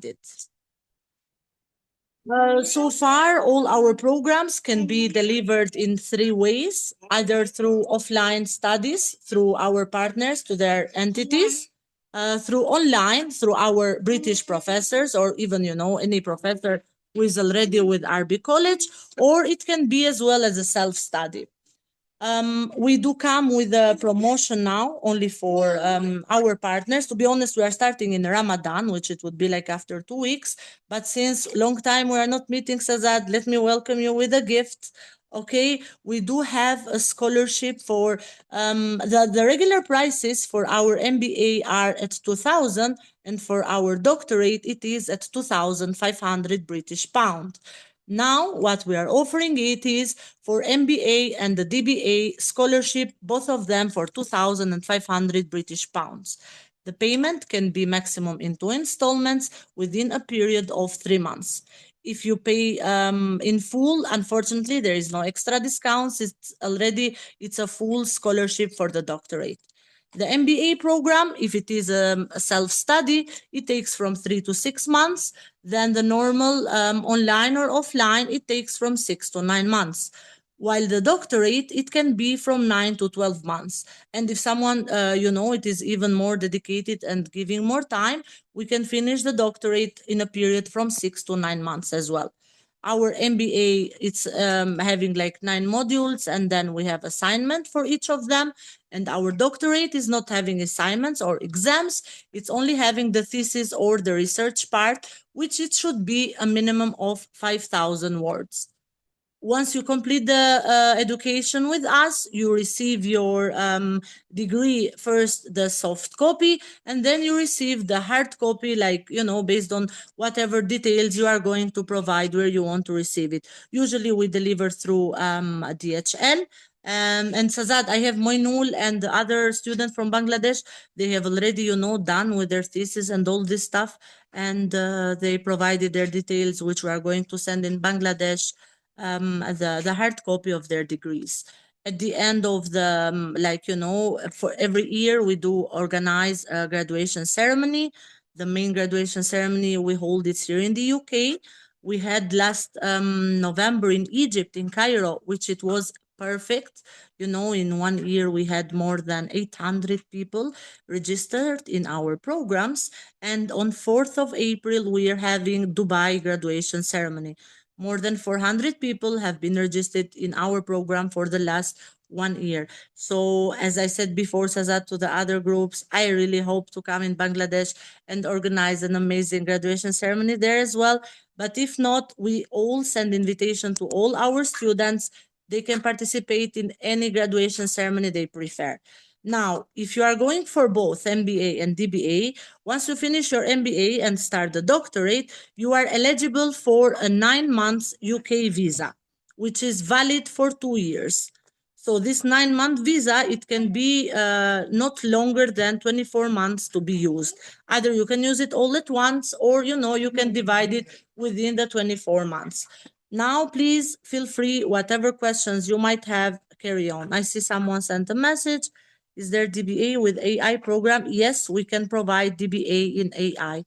it. So far, all our programs can be delivered in three ways, either through offline studies, through our partners to their entities, through online, through our British professors, or even, any professor who is already with RB College, or it can be as well as a self-study. We do come with a promotion now only for our partners. To be honest, we are starting in Ramadan, which it would be like after 2 weeks. But since long time we are not meeting, Sazad, let me welcome you with a gift. Okay, we do have a scholarship for the regular prices for our MBA are at 2,000, and for our doctorate it is at 2,500 British pound. Now, what we are offering it is for MBA and the DBA scholarship, both of them for 2,500 British pounds. The payment can be maximum in 2 installments within a period of 3 months. If you pay in full, unfortunately, there is no extra discounts. It's a full scholarship for the doctorate. The MBA program, if it is a self-study, it takes from 3 to 6 months. Then the normal online or offline, it takes from 6 to 9 months. While the doctorate, it can be from 9 to 12 months. And if someone, it is even more dedicated and giving more time, we can finish the doctorate in a period from 6 to 9 months as well. Our MBA, it's having like 9 modules, and then we have assignment for each of them. And our doctorate is not having assignments or exams. It's only having the thesis or the research part, which it should be a minimum of 5,000 words. Once you complete the education with us, you receive your degree first, the soft copy, and then you receive the hard copy, like, based on whatever details you are going to provide where you want to receive it. Usually we deliver through DHL. And Sazad, I have Moinul and the other student from Bangladesh. They have already, done with their thesis and all this stuff. And they provided their details, which we are going to send in Bangladesh, the hard copy of their degrees. At the end of the, for every year, we do organize a graduation ceremony. The main graduation ceremony, we hold it here in the UK. We had last November in Egypt, in Cairo, which it was perfect. In 1 year, we had more than 800 people registered in our programs. And on 4th of April, we are having Dubai graduation ceremony. More than 400 people have been registered in our program for the last 1 year. So, as I said before, Sazad, to the other groups, I really hope to come in Bangladesh and organize an amazing graduation ceremony there as well. But if not, we all send invitation to all our students. They can participate in any graduation ceremony they prefer. Now, if you are going for both MBA and DBA, once you finish your MBA and start the doctorate, you are eligible for a 9 months UK visa, which is valid for 2 years. So this 9-month visa, it can be not longer than 24 months to be used. Either you can use it all at once, or, you can divide it within the 24 months. Now, please feel free, whatever questions you might have, carry on. I see someone sent a message. Is there DBA with AI program? Yes, we can provide DBA in AI.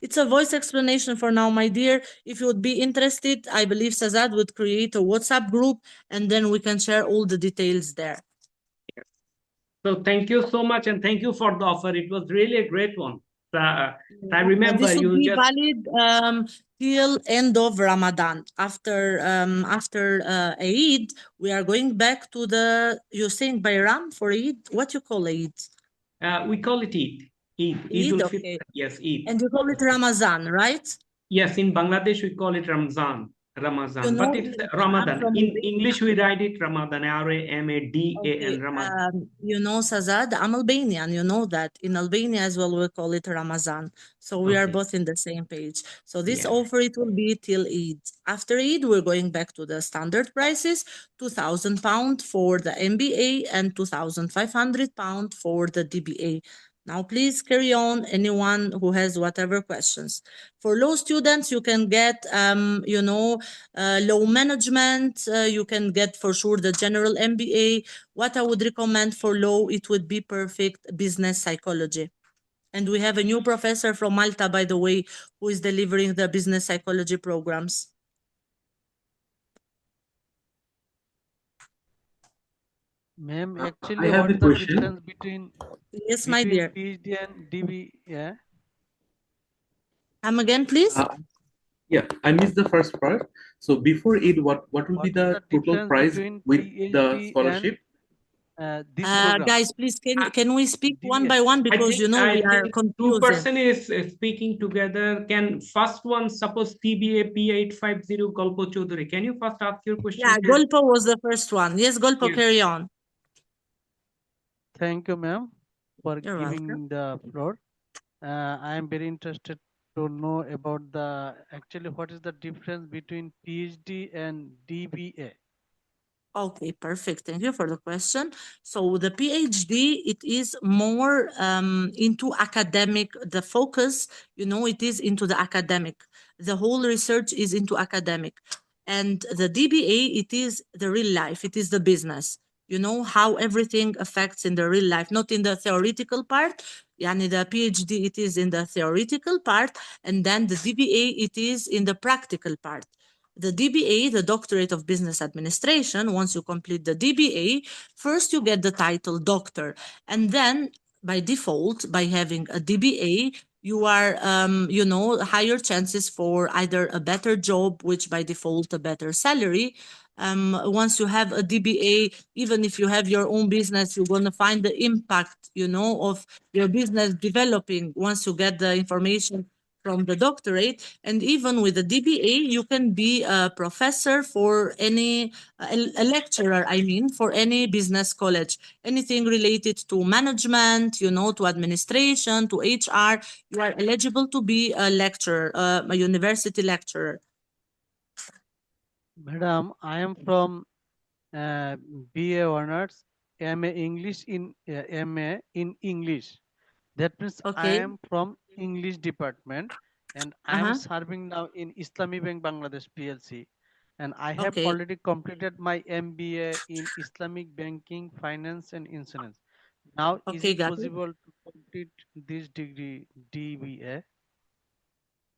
It's a voice explanation for now, my dear. If you would be interested, I believe Sazad would create a WhatsApp group, and then we can share all the details there. So thank you so much, and thank you for the offer. It was really a great one. I remember this will be just valid till end of Ramadan. After Eid, we are going back to the. You're saying Bayram for Eid? What you call Eid? We call it Eid. Eid, okay. Yes, Eid. And you call it Ramazan, right? Yes, in Bangladesh we call it Ramzan. But it's Ramadan. In English we write it Ramadan, R-A-M-A-D-A-N, Ramadan. Sazad, I'm Albanian, you know that. In Albania as well, we call it Ramazan. So we are both in the same page. So this offer, it will be till Eid. After Eid, we're going back to the standard prices, £2,000 for the MBA and £2,500 for the DBA. Now, please carry on, anyone who has whatever questions. For law students, you can get, law management. You can get for sure the general MBA. What I would recommend for law, it would be perfect business psychology. And we have a new professor from Malta, by the way, who is delivering the business psychology programs. Ma'am, I actually, have what a is the question. difference between Yes, my dear. PhD and DBA? Come again, please. Yeah, I missed the first part. So before it, what will be What is the the total difference price between with the PhD and scholarship? this program? Guys, please, I, can we speak one DBA. by one, I because think we I are think two confusing. person is speaking together. Can first one suppose TBA P850 Golpo Chaudhary? Can you first ask your question, Yeah, please? Golpo was the first one. Yes, Golpo, Yes. carry on. Thank you, ma'am, for You're welcome. giving the floor. I am very interested to know about the actually what is the difference between PhD and DBA. Okay, perfect. Thank you for the question. So the PhD, it is more into academic. The focus, it is into the academic. The whole research is into academic. And the DBA, it is the real life. It is the business. How everything affects in the real life, not in the theoretical part. Yani the PhD, it is in the theoretical part. And then the DBA, it is in the practical part. The DBA, the Doctorate of Business Administration, once you complete the DBA, first you get the title doctor. And then by default, by having a DBA, you are, higher chances for either a better job, which by default, a better salary. Once you have a DBA, even if you have your own business, you're going to find the impact, of your business developing once you get the information from the doctorate. And even with the DBA, you can be a professor for any, a lecturer, I mean, for any business college, anything related to management, to administration, to HR. You are eligible to be a lecturer, a university lecturer. Madam, I am from uh, BA honors, MA English in MA in English. That means I Okay. am from English department and I am Uh-huh. serving now in Islami Bank Bangladesh PLC. And I have Okay. already completed my MBA in Islamic banking, finance, and insurance. Now, is Okay, it got it. possible to complete this degree DBA?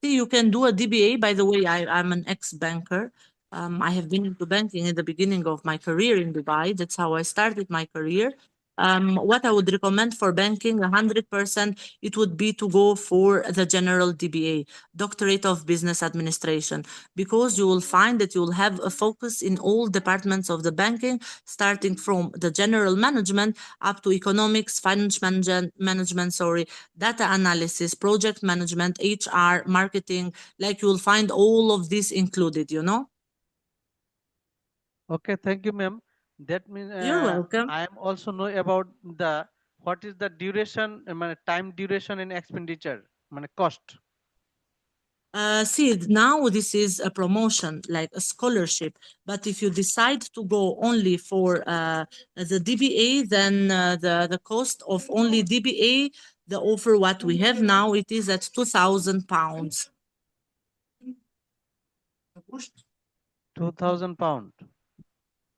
See, you can do a DBA. By the way, I'm an ex-banker. I have been into banking at the beginning of my career in Dubai. That's how I started my career. What I would recommend for banking, 100%, it would be to go for the general DBA, Doctorate of Business Administration, because you will find that you will have a focus in all departments of the banking, starting from the general management up to economics, finance management, sorry, data analysis, project management, HR, marketing. Like, you will find all of this included. Okay, thank you, ma'am. That means You're welcome. I am also know about the what is the duration, time duration and expenditure, cost. See, now this is a promotion, like a scholarship. But if you decide to go only for the DBA, then the cost of only DBA, the offer what we have now, it is at £2,000. 2,000 pound.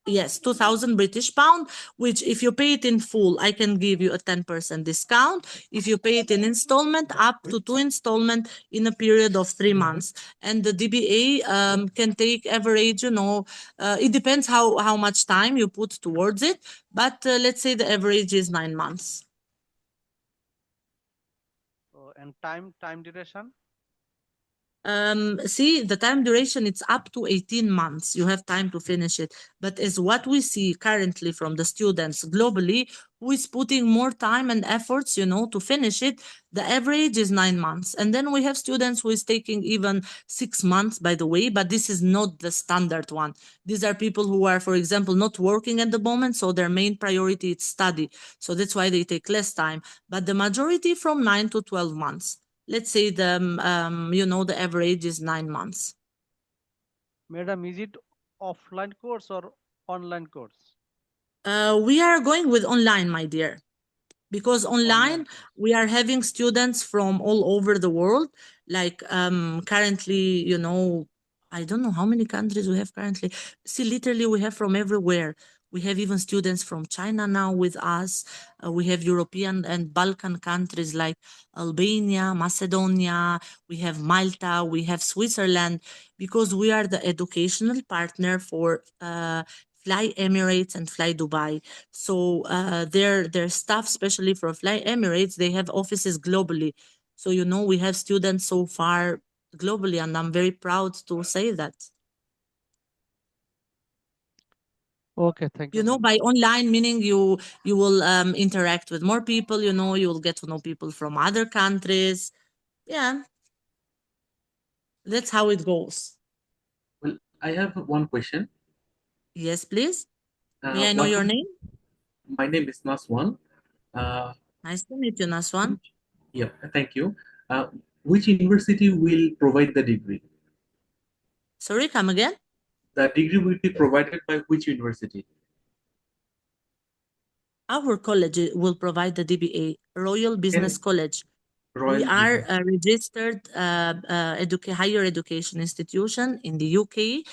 Yes, 2,000 British pound, which if you pay it in full, I can give you a 10% discount. If you pay it in installment, up to two installment in a period of 3 months. And the DBA can take average, it depends how much time you put towards it. But let's say the average is 9 months. And time duration. See, the time duration, it's up to 18 months. You have time to finish it. But as what we see currently from the students globally, who is putting more time and efforts, to finish it, the average is 9 months. And then we have students who is taking even 6 months, by the way, but this is not the standard one. These are people who are, for example, not working at the moment, so their main priority is study. So that's why they take less time. But the majority from 9 to 12 months. Let's say the average is 9 months. Madam, is it offline course or online course? We are going with online, my dear, because Online online course. we are having students from all over the world. Like, currently, I don't know how many countries we have currently. See, literally we have from everywhere. We have even students from China now with us. We have European and Balkan countries like Albania, Macedonia, we have Malta, we have Switzerland, because we are the educational partner for Fly Emirates and Fly Dubai. So their staff, especially for Fly Emirates, they have offices globally. So we have students so far globally, and I'm very proud to say that. Okay, thank you, ma'am. By online, meaning you will interact with more people. You will get to know people from other countries. Yeah, that's how it goes. Well, I have one question. Yes, please. May I know What your would name? My name is Naswan. Nice to meet you, Naswan. Yeah, thank you. Which university will provide the degree? Sorry, come again. The degree will be provided by which university? Our college will provide the DBA, Royal Business And College. We Royal are Business. a registered higher education institution in the UK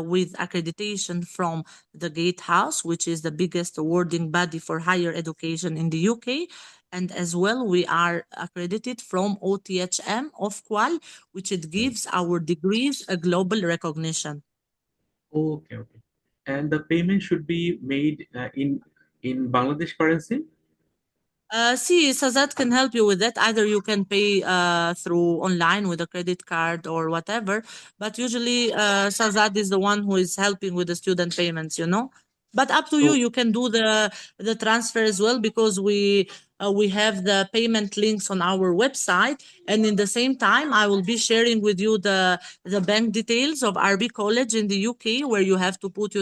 with accreditation from the Gatehouse, which is the biggest awarding body for higher education in the UK. And as well, we are accredited from OTHM of Qual, which it gives our degrees a global recognition. Okay, okay. And the payment should be made in Bangladesh currency? See, Sazat can help you with that. Either you can pay through online with a credit card or whatever. But usually, Sazat is the one who is helping with the student payments. But up to you. So, You can do the transfer as well, because we have the payment links on our website. And in the same time, I will be sharing with you the bank details of RB College in the UK, where you have to put,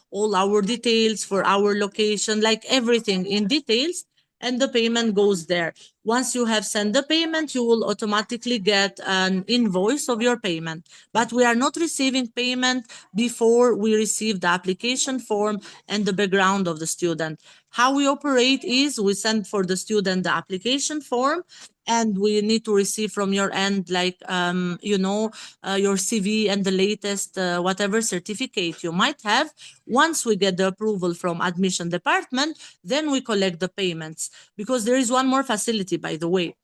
all our details for our location, like everything in details, and the payment goes there. Once you have sent the payment, you will automatically get an invoice of your payment. But we are not receiving payment before we receive the application form and the background of the student. How we operate is we send for the student the application form, and we need to receive from your end, like your CV and the latest whatever certificate you might have. Once we get the approval from admission department, then we collect the payments. Because there is one more facility, by the way.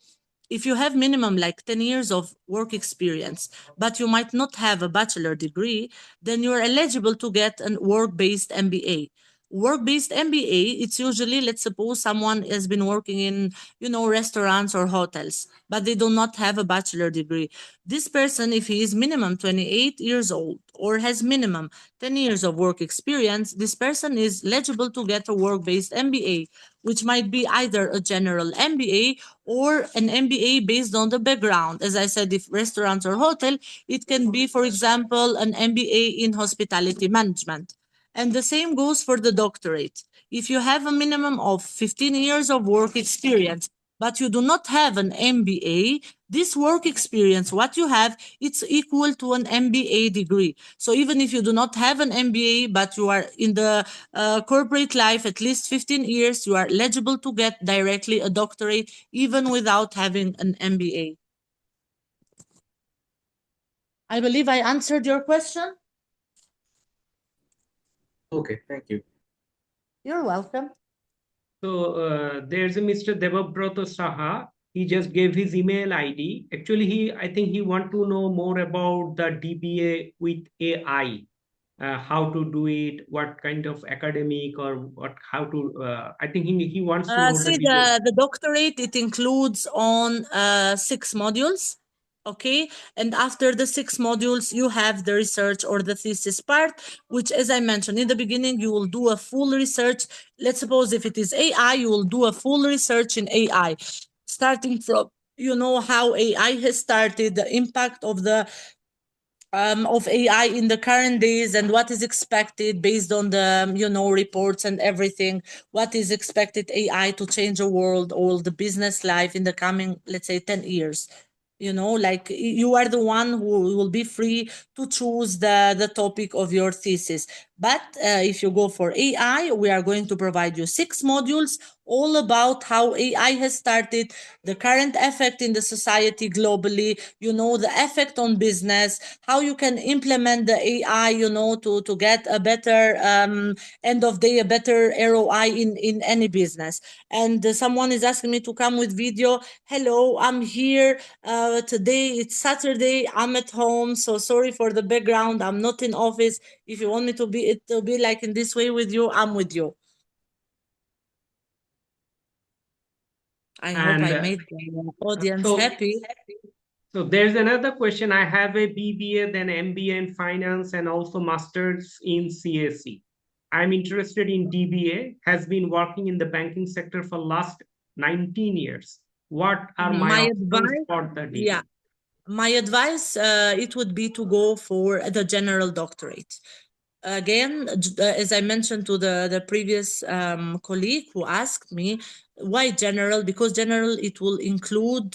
If you have minimum like 10 years of work experience, but you might not have a bachelor degree, then you're eligible to get a work-based MBA. Work-based MBA, it's usually, let's suppose someone has been working in, restaurants or hotels, but they do not have a bachelor degree. This person, if he is minimum 28 years old or has minimum 10 years of work experience, this person is eligible to get a work-based MBA, which might be either a general MBA or an MBA based on the background. As I said, if restaurants or hotel, it can be, for example, an MBA in hospitality management. And the same goes for the doctorate. If you have a minimum of 15 years of work experience, but you do not have an MBA, this work experience, what you have, it's equal to an MBA degree. So even if you do not have an MBA, but you are in the corporate life at least 15 years, you are eligible to get directly a doctorate, even without having an MBA. I believe I answered your question. okay, thank you. You're welcome. So there's a Mr. Devabroto Saha. He just gave his email ID. Actually, I think he want to know more about the DBA with AI. How to do it, what kind of academic, or how to. I think he wants to know the See, details. the doctorate, it includes on 6 modules. Okay. And after the 6 modules, you have the research or the thesis part, which, as I mentioned in the beginning, you will do a full research. Let's suppose if it is AI, you will do a full research in AI, starting from, how AI has started, the impact of AI in the current days, and what is expected based on the reports and everything. What is expected AI to change the world or the business life in the coming, let's say, 10 years. Like you are the one who will be free to choose the topic of your thesis. But if you go for AI, we are going to provide you 6 modules all about how AI has started, the current effect in the society globally, the effect on business, how you can implement the AI, to get a better end of day, a better ROI in any business. And someone is asking me to come with video. Hello, I'm here. Today it's Saturday. I'm at home, so sorry for the background. I'm not in office. If you want me to be like in this way with you, I'm with you. I hope And I made the audience so, happy. so there's another question. I have a BBA, then MBA in finance, and also masters in CAC. I'm interested in DBA, has been working in the banking sector for last 19 years. What are my My options advice, for the DBA? yeah, my advice, it would be to go for the general doctorate. Again, as I mentioned to the previous colleague who asked me, why general? Because general, it will include,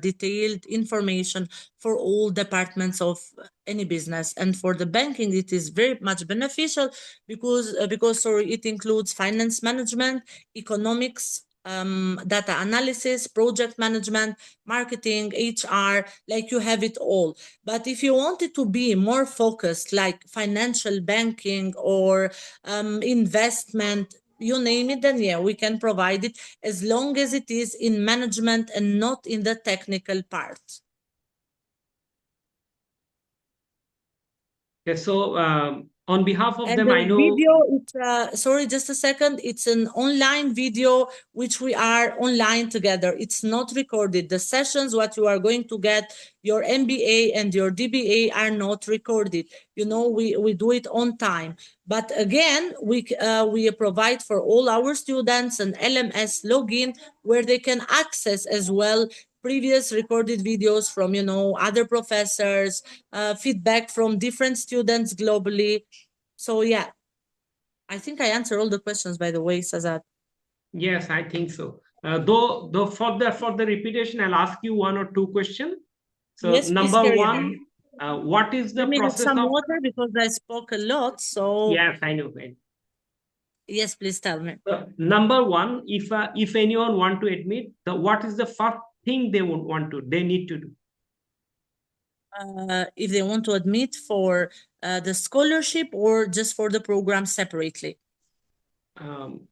detailed information for all departments of any business. And for the banking, it is very much beneficial because sorry, it includes finance management, economics, data analysis, project management, marketing, HR, like you have it all. But if you want it to be more focused, like financial banking or investment, you name it, then yeah, we can provide it as long as it is in management and not in the technical part. Okay, so on behalf of And them, the I know. video, it's sorry, just a second. It's an online video which we are online together. It's not recorded. The sessions, what you are going to get, your MBA and your DBA are not recorded. We do it on time. But again, we provide for all our students an LMS login where they can access as well previous recorded videos from other professors, feedback from different students globally. So yeah, I think I answered all the questions, by the way, Sazad. Yes, I think so. Though for the repetition, I'll ask you one or two questions. So Yes, please number carry one, on. what is Let the me have process some of? water because I spoke a lot. So Yes, I know. Right. yes, please tell me. Number one, if anyone want to admit, what is the first thing they need to do? If they want to admit for the scholarship or just for the program separately. Um,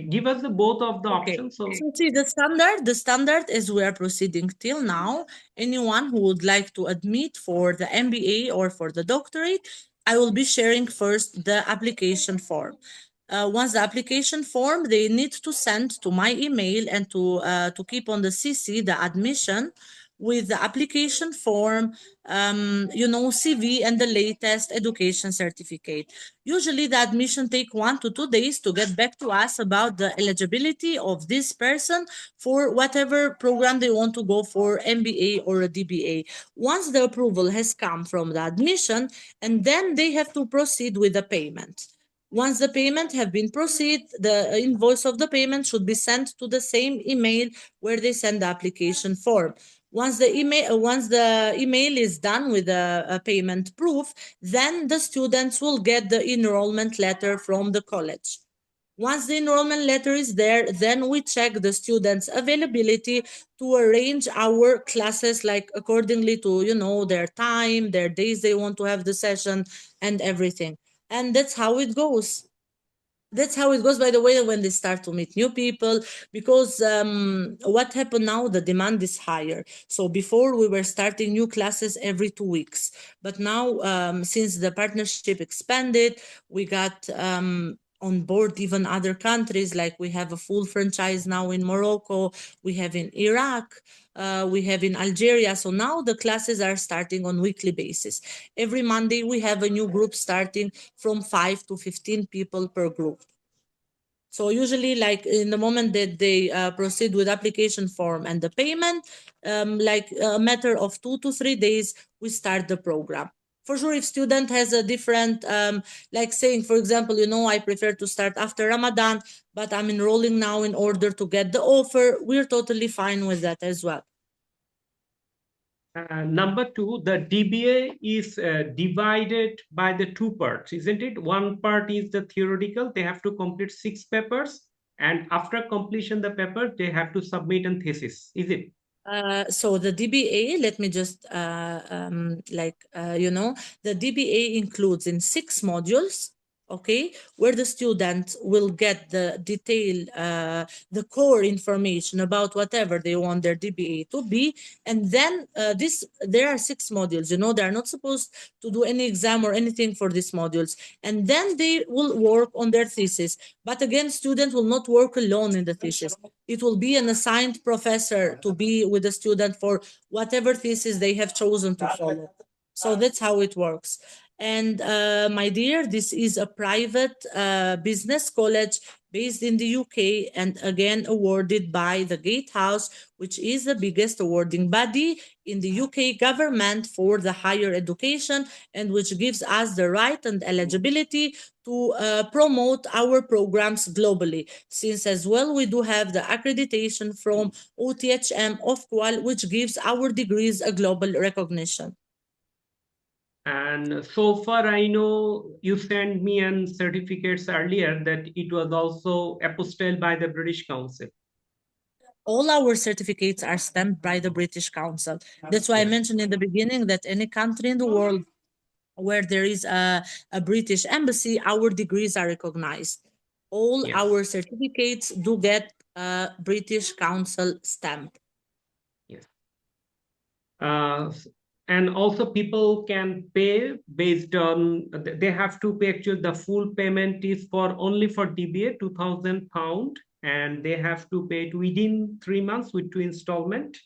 Give us the both of the Okay. options. So So see the standard as we are proceeding till now, anyone who would like to admit for the MBA or for the doctorate, I will be sharing first the application form. Once the application form, they need to send to my email and to keep on the CC the admission with the application form, CV and the latest education certificate. Usually the admission take 1 to 2 days to get back to us about the eligibility of this person for whatever program they want to go for, MBA or a DBA. Once the approval has come from the admission, and then they have to proceed with the payment. Once the payment have been proceed, the invoice of the payment should be sent to the same email where they send the application form. Once the email is done with a payment proof, then the students will get the enrollment letter from the college. Once the enrollment letter is there, then we check the students' availability to arrange our classes like accordingly to their time, their days they want to have the session, and everything. And that's how it goes. That's how it goes, by the way, when they start to meet new people, because what happened now, the demand is higher. So before we were starting new classes every 2 weeks, but now since the partnership expanded, we got on board even other countries, like we have a full franchise now in Morocco, we have in Iraq, we have in Algeria. So now the classes are starting on weekly basis. Every Monday we have a new group starting from 5 to 15 people per group. So usually, like in the moment that they proceed with application form and the payment, like a matter of 2 to 3 days, we start the program. For sure, if student has a different, like saying, for example, I prefer to start after Ramadan, but I'm enrolling now in order to get the offer, we're totally fine with that as well. Number two, the DBA is divided by the two parts, isn't it? One part is the theoretical, they have to complete 6 papers, and after completion the paper, they have to submit a thesis, is it? So the DBA, let me just the DBA includes in 6 modules, okay, where the student will get the detail, the core information about whatever they want their DBA to be, and then there are 6 modules. They are not supposed to do any exam or anything for these modules, and then they will work on their thesis. But again, student will not work alone in the thesis. It will be an assigned professor to be with the student for whatever thesis they have chosen to follow. So that's how it works. And my dear, this is a private business college based in the UK, and again awarded by the Gatehouse, which is the biggest awarding body in the UK government for the higher education, and which gives us the right and eligibility to promote our programs globally, since as well we do have the accreditation from OTHM of Qual, which gives our degrees a global recognition. And so far, I know you sent me an certificates earlier that it was also apostilled by the British Council. All our certificates are stamped by the British Council. That's why I mentioned in the beginning that any country in the world where there is a British embassy, our degrees are recognized. All our certificates do get a British Council stamp. Yes. And also people can pay based on, they have to pay, actually the full payment is for only for DBA, £2,000, and they have to pay it within 3 months with 2 installment.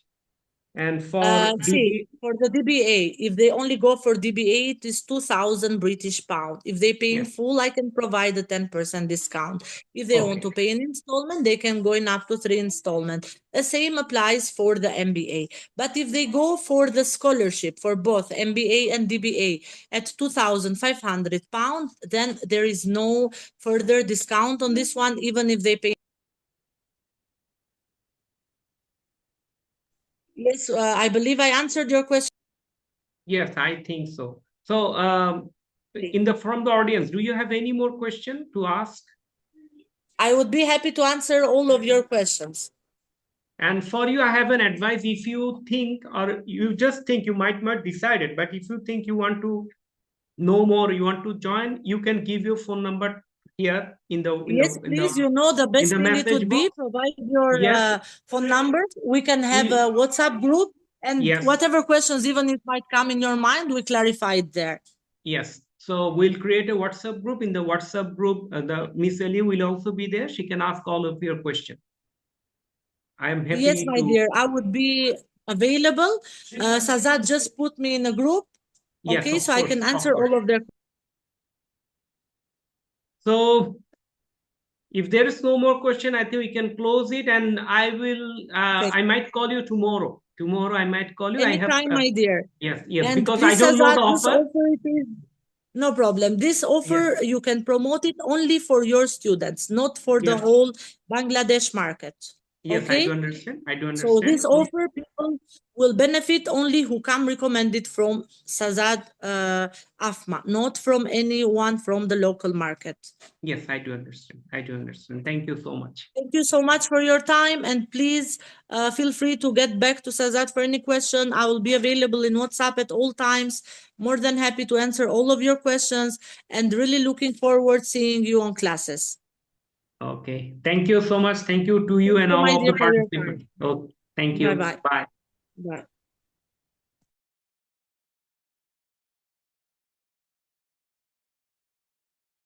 And for for the DBA, if they only go for DBA, it is 2,000 British pound. If they pay in full, I can provide a 10% discount. If they want to pay in installment, they can go in up to 3 installments. The same applies for the MBA. But if they go for the scholarship for both MBA and DBA at 2,500 pounds, then there is no further discount on this one, even if they pay. Yes, I believe I answered your question. Yes, I think so. So from the audience, do you have any more question to ask? I would be happy to answer all of your questions. And for you, I have an advice. If you think, or you just think, you might not decide it, but if you think you want to know more, you want to join, you can give your phone number here in the yes, please. The best thing it would be, provide your phone number. We can have a WhatsApp group, and whatever questions even it might come in your mind, we clarify it there. Yes. So we'll create a WhatsApp group. In the WhatsApp group, the Miss Ellie will also be there. She can ask all of your questions. I am happy. Yes, my dear, I would be available. Sazad just put me in a group. Okay, so I can answer all of their. So if there is no more question, I think we can close it, and I will. I might call you tomorrow. Tomorrow I might call you. Anytime, my dear. Yes, yes, and because I don't know the offer. No problem. This offer, you can promote it only for your students, not for the whole Bangladesh market. Yes, okay? I do understand. I do understand. So this offer, people will benefit only who come recommended from Sazad Afma, not from anyone from the local market. Yes, I do understand. I do understand. Thank you so much. Thank you so much for your time, and please feel free to get back to Sazad for any question. I will be available in WhatsApp at all times. More than happy to answer all of your questions, and really looking forward seeing you on classes. Okay. Thank you so much. Thank you to you and all of the participants. Oh, thank you. Bye-bye. Bye. Bye.